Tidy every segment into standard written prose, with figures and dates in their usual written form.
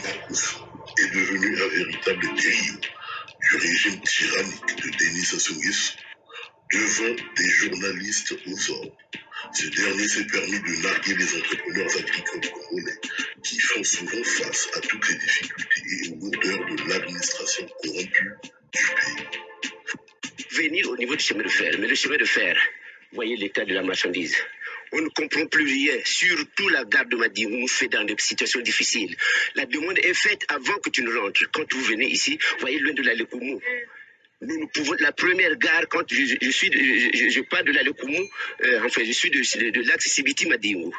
Makusu est devenu un véritable griot du régime tyrannique de Denis Sassou Nguesso devant des journalistes aux ordres. Ce dernier s'est permis de narguer les entrepreneurs agricoles congolais qui font souvent face à toutes les difficultés et aux lourdeurs de l'administration corrompue du pays. Venir au niveau du chemin de fer, mais le chemin de fer, voyez l'état de la marchandise. On ne comprend plus rien, surtout la gare de Madimou nous fait dans des situations difficiles. La demande est faite avant que tu ne rentres. Quand vous venez ici, voyez loin de la Lekoumou. Nous pouvons, la première gare, quand je pars de la Lekoumou, enfin je suis de l'axe Sibiti-Madimou.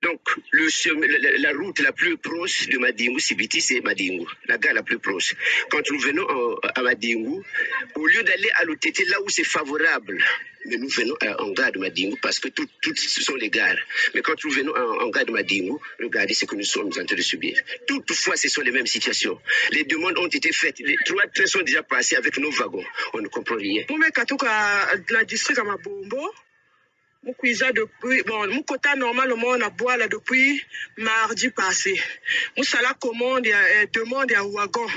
Donc la route la plus proche de Madimou-Sibiti, c'est Madimou, la gare la plus proche. Quand nous venons à Madimou, au lieu d'aller à l'OTT là où c'est favorable, mais nous venons en gare de Madimou parce que toutes ce sont les gares. Mais quand nous venons en gare de Madimou, regardez ce que nous sommes en train de subir. Toutefois, ce sont les mêmes situations. Les demandes ont été faites. Les 3 trains sont déjà passés avec nos wagons. On ne comprend rien. Pour la district à Mabombo, depuis, bon, mon quota normalement on a boit là depuis mardi passé. Nous ça la commande demande à wagon.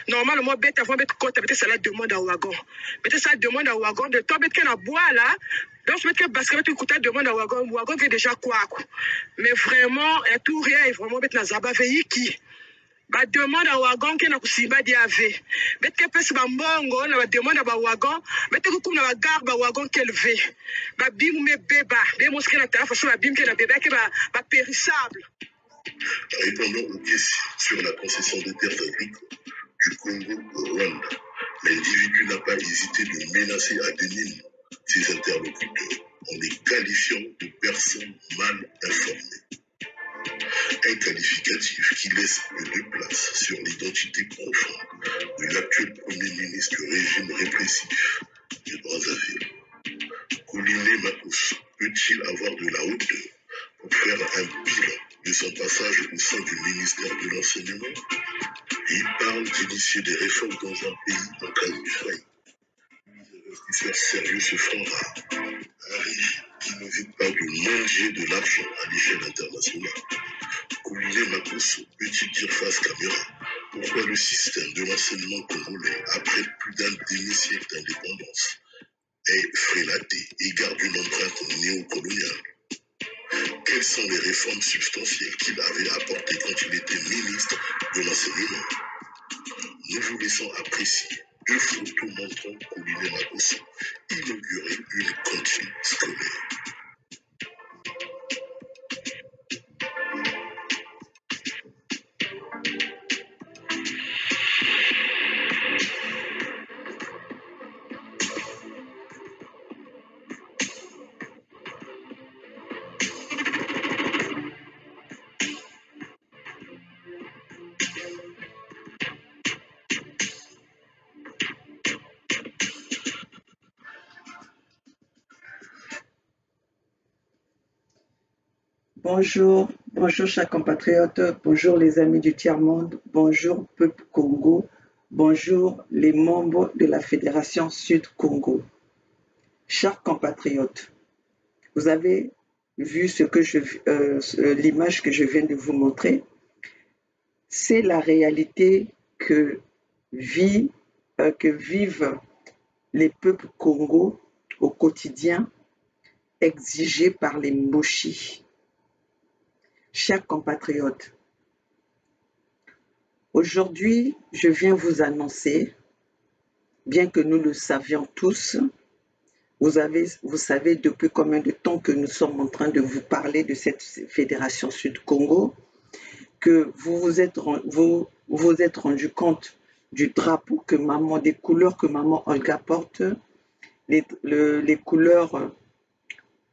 Normalement bête avant bête quota bête ça la demande à wagon. Bête ça demande à wagon de toi bête qu'on a boit là. Donc je bête parce que bête quota demande à wagon fait déjà quoi. Mais vraiment tout rien est vraiment bête na zaba veille qui ba demande à wagon qui na kusimba diave bête que pèse ba mbongo na ba demande à ba wagon bête que comme na ba gare ba wagon qu'élevé ba bim me beba be moské na tarafa so ba bim que na beba que ba périssable. Répondant aux questions sur la concession des terres agricoles du Congo au Rwanda, l'individu n'a pas hésité de menacer à demi ses interlocuteurs en les qualifiant de personnes mal informées. Un qualificatif qui laisse peu de place sur l'identité profonde de l'actuel Premier ministre du régime répressif de Brazzaville. Kouliné Makusu peut-il avoir de la hauteur pour faire un bilan de son passage au sein du ministère de l'Enseignement? Il parle d'initier des réformes dans un pays en quasi faillite. Les investisseurs sérieux se font rares. Un régime qui n'hésite pas de manger de l'argent à l'échelle internationale. Kouliné Makusu peut-il dire face caméra pourquoi le système de l'enseignement congolais, après plus d'un demi-siècle d'indépendance, est frélaté et garde une empreinte néocoloniale? Quelles sont les réformes substantielles qu'il avait apportées quand il était ministre de l'Enseignement? Nous vous laissons apprécier 2 photos montrant Kouliné Makusu inaugurer une cantine scolaire. Bonjour, bonjour chers compatriotes, bonjour les amis du tiers-monde, bonjour peuple Congo, bonjour les membres de la Fédération Sud-Congo. Chers compatriotes, vous avez vu l'image que je viens de vous montrer. C'est la réalité que vivent les peuples Congo au quotidien, exigés par les Mboshi. Chers compatriotes, aujourd'hui, je viens vous annoncer, bien que nous le savions tous, vous savez depuis combien de temps que nous sommes en train de vous parler de cette Fédération Sud-Congo, que vous vous êtes rendu compte du drapeau que maman, des couleurs que maman Olga porte, les couleurs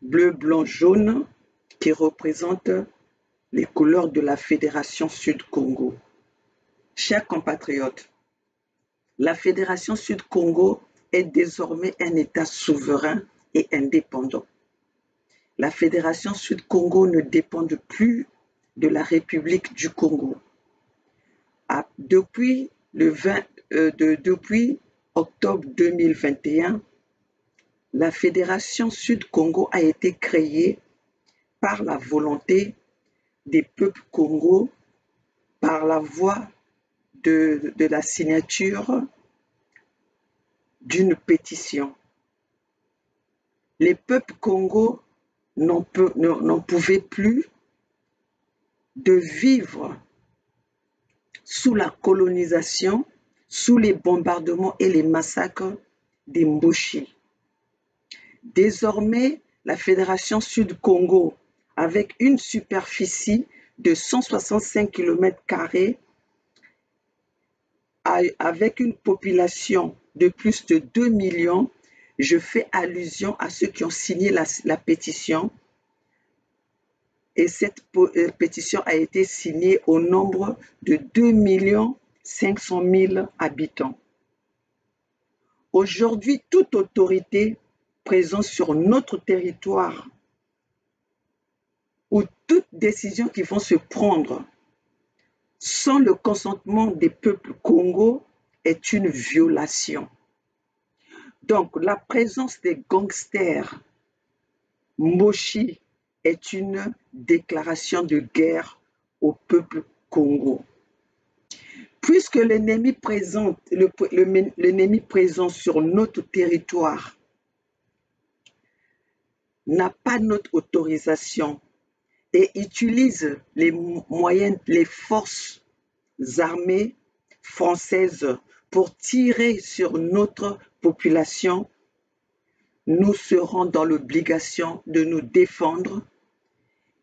bleu, blanc, jaune, qui représentent les couleurs de la Fédération Sud-Congo. Chers compatriotes, la Fédération Sud-Congo est désormais un État souverain et indépendant. La Fédération Sud-Congo ne dépend plus de la République du Congo. Depuis octobre 2021, la Fédération Sud-Congo a été créée par la volonté des peuples Congo par la voie de la signature d'une pétition. Les peuples congolais n'en pouvaient plus de vivre sous la colonisation, sous les bombardements et les massacres des Mboshi. Désormais, la Fédération Sud-Congo, avec une superficie de 165 km², avec une population de plus de 2 millions, je fais allusion à ceux qui ont signé la pétition. Et cette pétition a été signée au nombre de 2 500 000 habitants. Aujourd'hui, toute autorité présente sur notre territoire ou toute décision qui vont se prendre sans le consentement des peuples congolais est une violation. Donc, la présence des gangsters Mboshi est une déclaration de guerre au peuple congolais. Puisque l'ennemi présent sur notre territoire n'a pas notre autorisation et utilise les moyens, les forces armées françaises pour tirer sur notre population, nous serons dans l'obligation de nous défendre.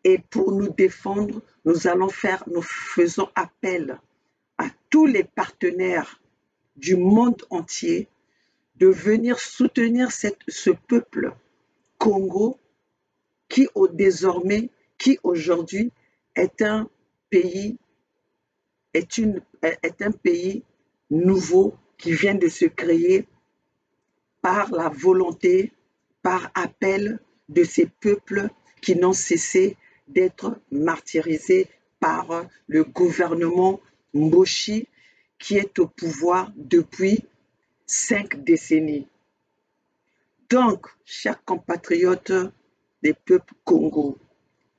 Et pour nous défendre, nous faisons appel à tous les partenaires du monde entier de venir soutenir ce peuple Congo qui aujourd'hui est un pays nouveau qui vient de se créer par la volonté, par appel de ces peuples qui n'ont cessé d'être martyrisés par le gouvernement Mboshi qui est au pouvoir depuis 5 décennies. Donc, chers compatriotes des peuples Congo,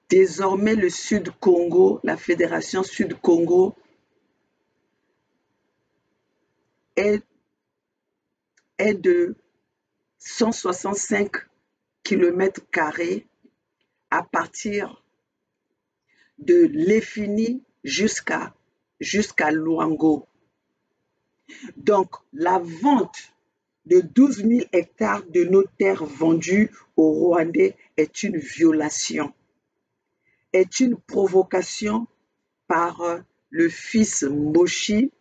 désormais le Sud Congo, la Fédération Sud Congo est de 165 km² à partir de Léfini jusqu'à Luango. Donc, la vente de 12 000 hectares de nos terres vendues aux Rwandais est une violation, est une provocation par le fils Mboshi,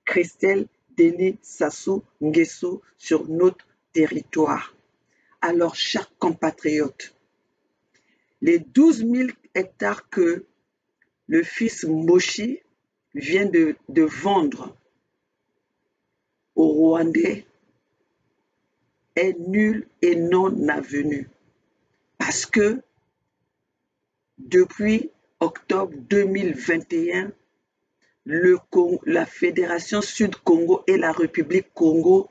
Christelle Denis Sassou Nguesso sur notre territoire. Alors, chers compatriotes, les 12 000 hectares que le fils Mboshi vient de vendre aux Rwandais est nul et non avenu. Parce que depuis octobre 2021, la Fédération Sud-Congo et la République Congo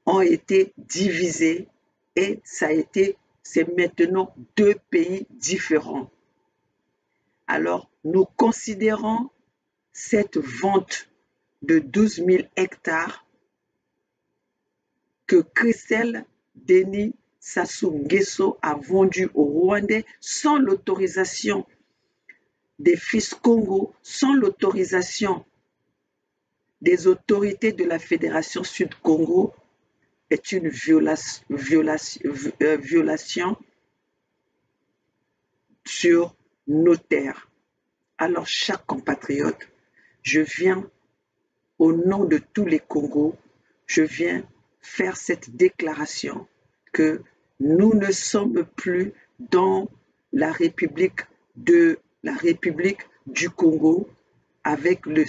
ont été divisés et c'est maintenant 2 pays différents. Alors, nous considérons cette vente de 12 000 hectares que Christelle Denis Sassou Nguesso a vendu aux Rwandais sans l'autorisation des fils Congo, sans l'autorisation des autorités de la Fédération Sud-Congo, est une violation sur nos terres. Alors, chers compatriotes, je viens au nom de tous les Congos, je viens faire cette déclaration que nous ne sommes plus dans la République du Congo avec le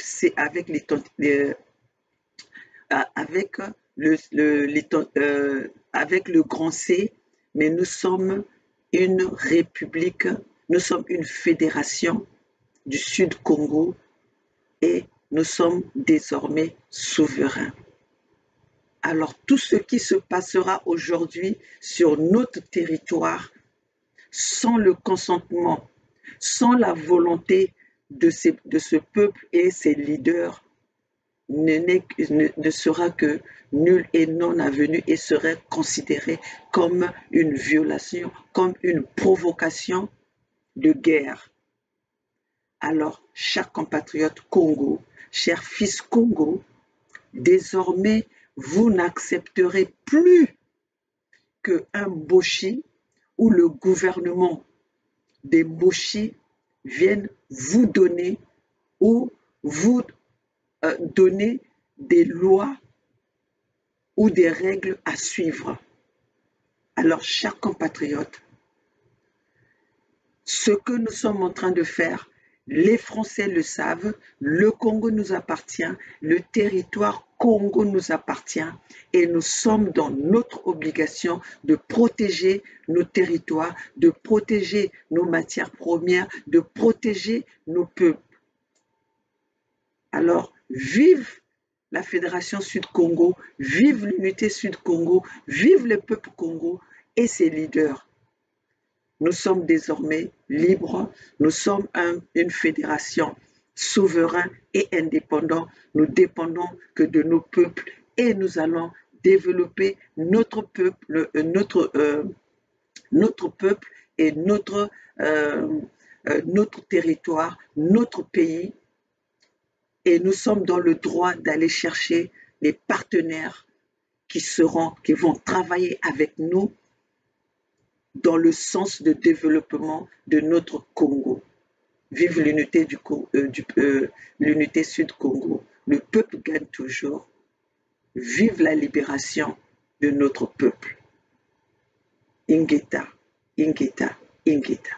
grand C, mais nous sommes une république, nous sommes une fédération du Sud Congo et nous sommes désormais souverains. Alors tout ce qui se passera aujourd'hui sur notre territoire, sans le consentement, sans la volonté de ce peuple et ses leaders ne sera que nul et non avenu et serait considéré comme une violation, comme une provocation de guerre. Alors, chers compatriotes Congo, chers fils Congo, désormais, vous n'accepterez plus qu'un Boshi ou le gouvernement des Boshi vienne vous donner ou vous donner des lois ou des règles à suivre. Alors, chers compatriotes, ce que nous sommes en train de faire, les Français le savent, le Congo nous appartient, le territoire Congo nous appartient et nous sommes dans notre obligation de protéger nos territoires, de protéger nos matières premières, de protéger nos peuples. Alors, vive la Fédération Sud-Congo, vive l'unité Sud-Congo, vive le peuple Congo et ses leaders. Nous sommes désormais libres, nous sommes une fédération souveraine et indépendante. Nous dépendons que de nos peuples et nous allons développer notre peuple, notre peuple et notre territoire, notre pays. Et nous sommes dans le droit d'aller chercher les partenaires qui vont travailler avec nous dans le sens de développement de notre Congo. Vive l'unité l'unité Sud-Congo. Le peuple gagne toujours. Vive la libération de notre peuple. Ingeta, Ingeta, Ingeta.